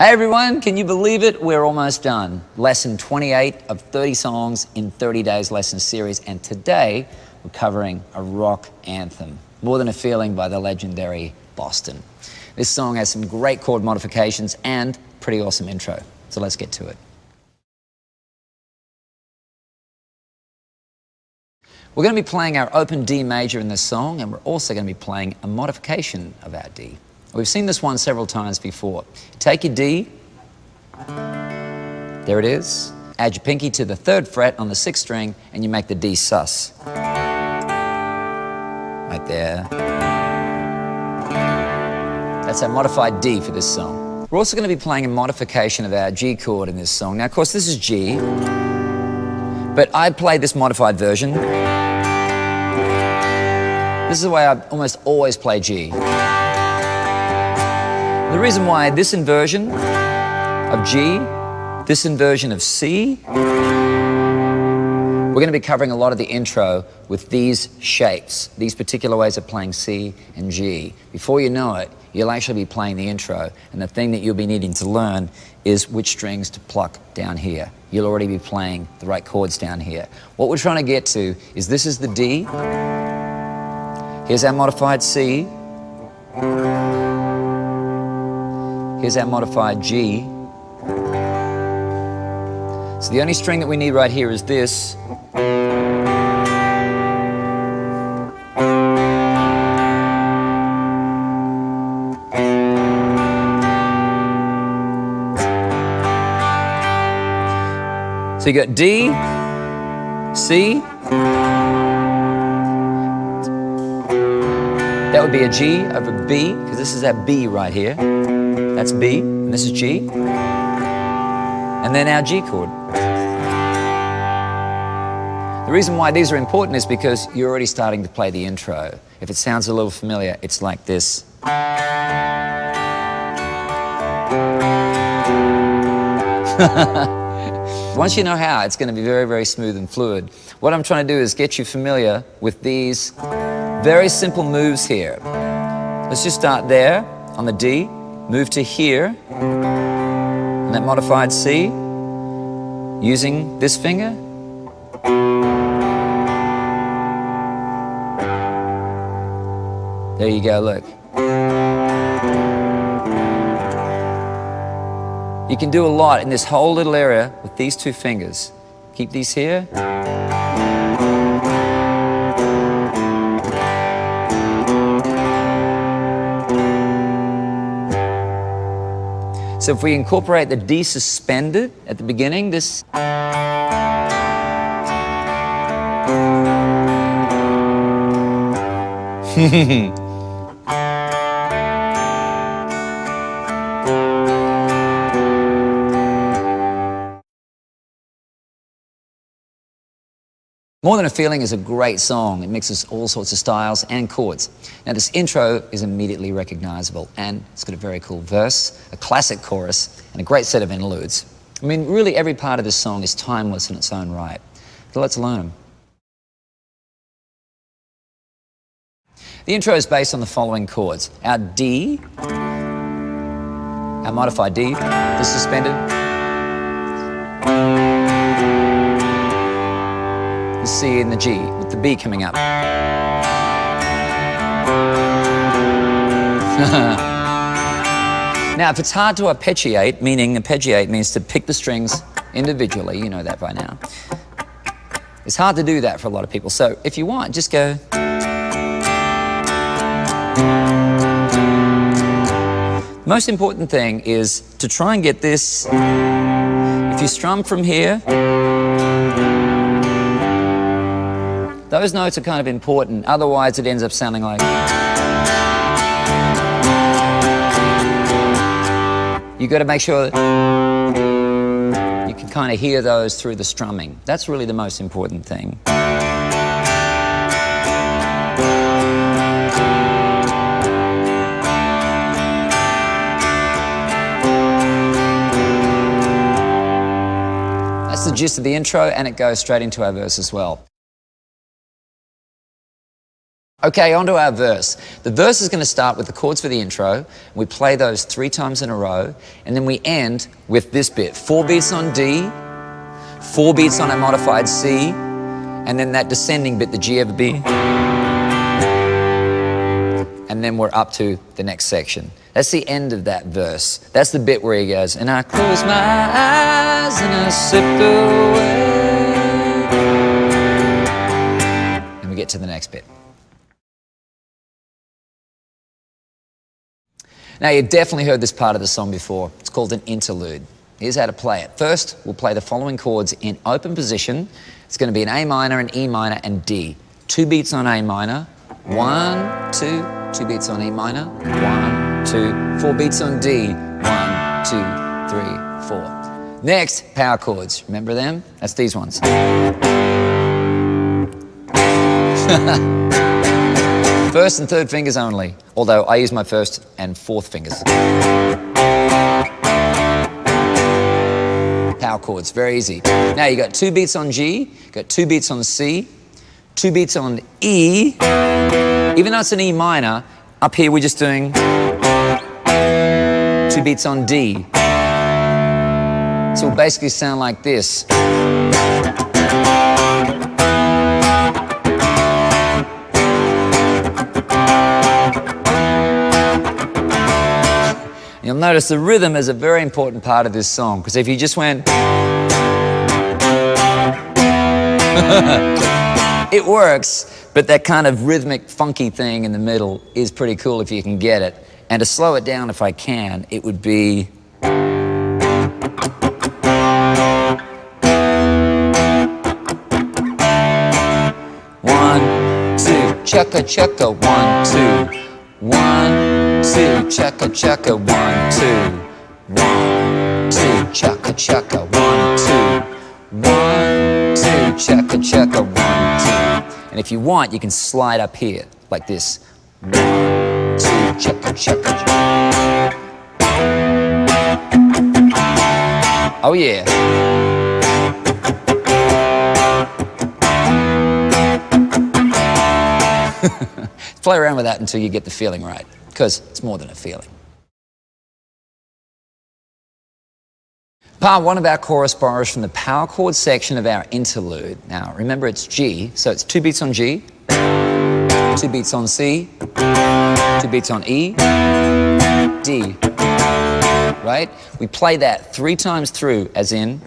Hey everyone, can you believe it? We're almost done. Lesson 28 of 30 songs in 30 days lesson series, and today we're covering a rock anthem, More Than a Feeling by the legendary Boston. This song has some great chord modifications and pretty awesome intro, so let's get to it. We're going to be playing our open D major in this song, and we're also going to be playing a modification of our D. We've seen this one several times before. Take your D, there it is, add your pinky to the 3rd fret on the 6th string, and you make the D sus. Right there. That's our modified D for this song. We're also going to be playing a modification of our G chord in this song. Now, of course, this is G, but I play this modified version. This is the way I almost always play G. The reason why this inversion of G, this inversion of C, we're going to be covering a lot of the intro with these shapes, these particular ways of playing C and G. Before you know it, you'll actually be playing the intro, and the thing that you'll be needing to learn is which strings to pluck down here. You'll already be playing the right chords down here. What we're trying to get to is this is the D, here's our modified C, here's our modified G. So the only string that we need right here is this. So you got D, C, that would be a G over B, because this is that B right here. That's B, and this is G. And then our G chord. The reason why these are important is because you're already starting to play the intro. If it sounds a little familiar, it's like this. Once you know how, it's going to be very, very smooth and fluid. What I'm trying to do is get you familiar with these very simple moves here. Let's just start there on the D, move to here, and that modified C, using this finger. There you go, look. You can do a lot in this whole little area with these 2 fingers. Keep these here. So if we incorporate the D suspended at the beginning, this... More Than a Feeling is a great song. It mixes all sorts of styles and chords. Now this intro is immediately recognizable, and it's got a very cool verse, a classic chorus, and a great set of interludes. I mean, really every part of this song is timeless in its own right. So let's learn them. The intro is based on the following chords. Our D, our modified D, the suspended, the C and the G, with the B coming up. Now, if it's hard to arpeggiate, meaning arpeggiate means to pick the strings individually, you know that by now. It's hard to do that for a lot of people, so if you want, just go. The most important thing is to try and get this, if you strum from here, those notes are kind of important, otherwise it ends up sounding like... You've got to make sure that you can kind of hear those through the strumming. That's really the most important thing. That's the gist of the intro, and it goes straight into our verse as well. Okay, on to our verse. The verse is going to start with the chords for the intro. We play those 3 times in a row, and then we end with this bit. 4 beats on D, 4 beats on a modified C, and then that descending bit, the G over B. And then we're up to the next section. That's the end of that verse. That's the bit where he goes, and I close my eyes and I slip away. And we get to the next bit. Now, you've definitely heard this part of the song before. It's called an interlude. Here's how to play it. First, we'll play the following chords in open position. It's going to be an A minor, an E minor, and D. 2 beats on A minor. 1, 2, 2 beats on E minor. 1, 2, 4 beats on D. 1, 2, 3, 4. Next, power chords. Remember them? That's these ones. First and third fingers only, although I use my first and fourth fingers. Power chords, very easy. Now you got 2 beats on G, got 2 beats on C, 2 beats on E. Even though it's an E minor, up here we're just doing 2 beats on D. So it'll basically sound like this. You'll notice the rhythm is a very important part of this song, because if you just went it works, but that kind of rhythmic funky thing in the middle is pretty cool if you can get it. And to slow it down if I can, it would be 1, 2, chugga chugga, 1, 2, 1, 2, chugga chugga, 1, 2, 1, 2, chugga chugga, 1, 2, 1, 2, chugga chugga, 1, 2. And if you want, you can slide up here like this. 1, 2, chugga chugga. Oh yeah. Play around with that until you get the feeling right, because it's more than a feeling. Part 1 of our chorus borrows from the power chord section of our interlude. Now, remember it's G, so it's 2 beats on G, 2 beats on C, 2 beats on E, D, right? We play that 3 times through, as in.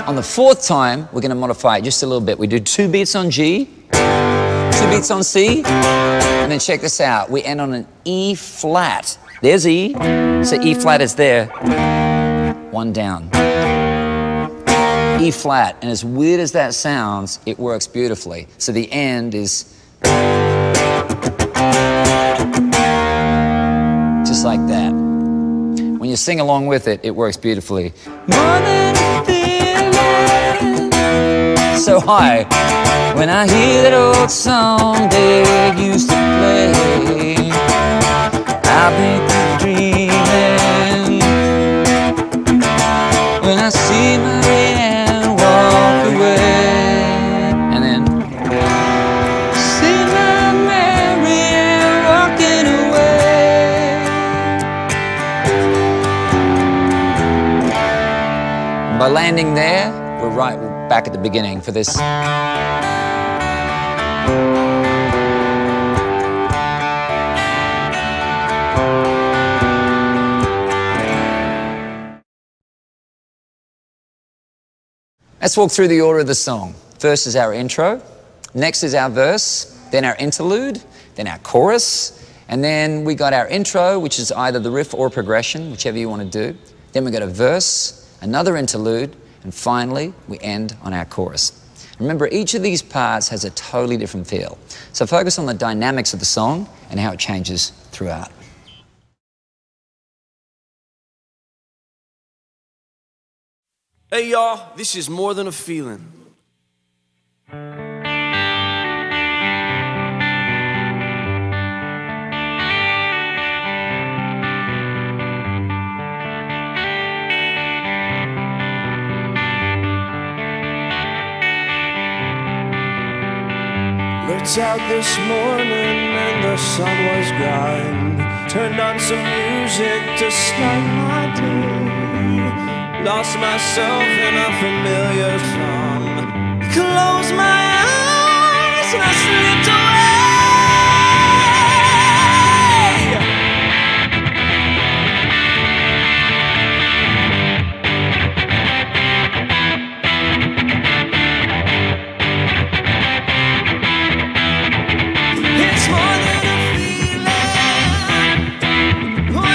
On the 4th time, we're going to modify it just a little bit. We do 2 beats on G, 2 beats on C, and then check this out. We end on an E flat. There's E, so E flat is there. 1 down. E flat, and as weird as that sounds, it works beautifully. So the end is just like that. When you sing along with it, it works beautifully. More than a feeling, so high. When I hear that old song they used to play, I've been dreaming. When I see Marianne walk away, and then see my Marianne walking away. And by landing there, we're back at the beginning for this. Let's walk through the order of the song. First is our intro, next is our verse, then our interlude, then our chorus, and then we got our intro, which is either the riff or progression, whichever you want to do. Then we got a verse, another interlude, and finally we end on our chorus. Remember, each of these parts has a totally different feel. So focus on the dynamics of the song and how it changes throughout. Hey y'all, this is More Than a Feeling. Looked out this morning and the sun was gone. Turned on some music to start my day. Lost myself in a familiar song. Closed my eyes and I slipped away. It's more than a feeling when I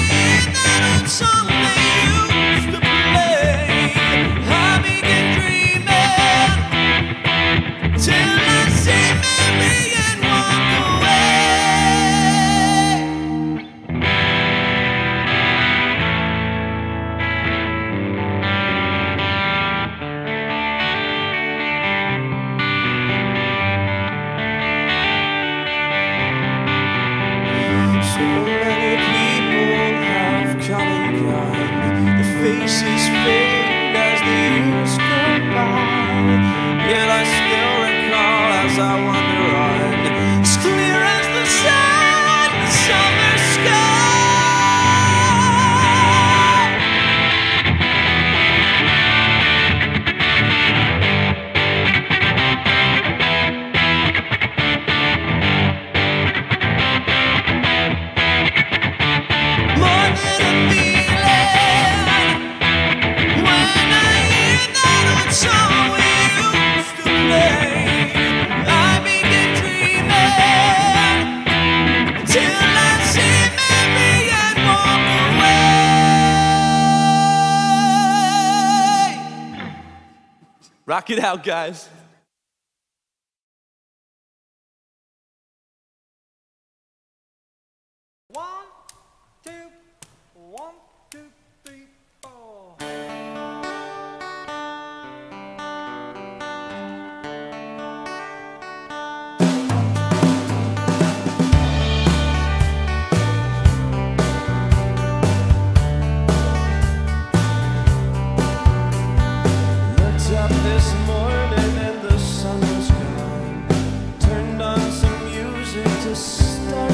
hear that old song they used to play. I begin dreaming till I see Mary and walk away. So many people have come and gone. The faces fade as the years go by. Yet I still recall as I wander on, as clear as the sun, the summer sky. More than a feeling when I hear that old song we used to play. I begin dreaming till I see Mary and walk away. Rock it out, guys. One, two, 3, 4. Looked up this morning and the sun was gone. Turned on some music to start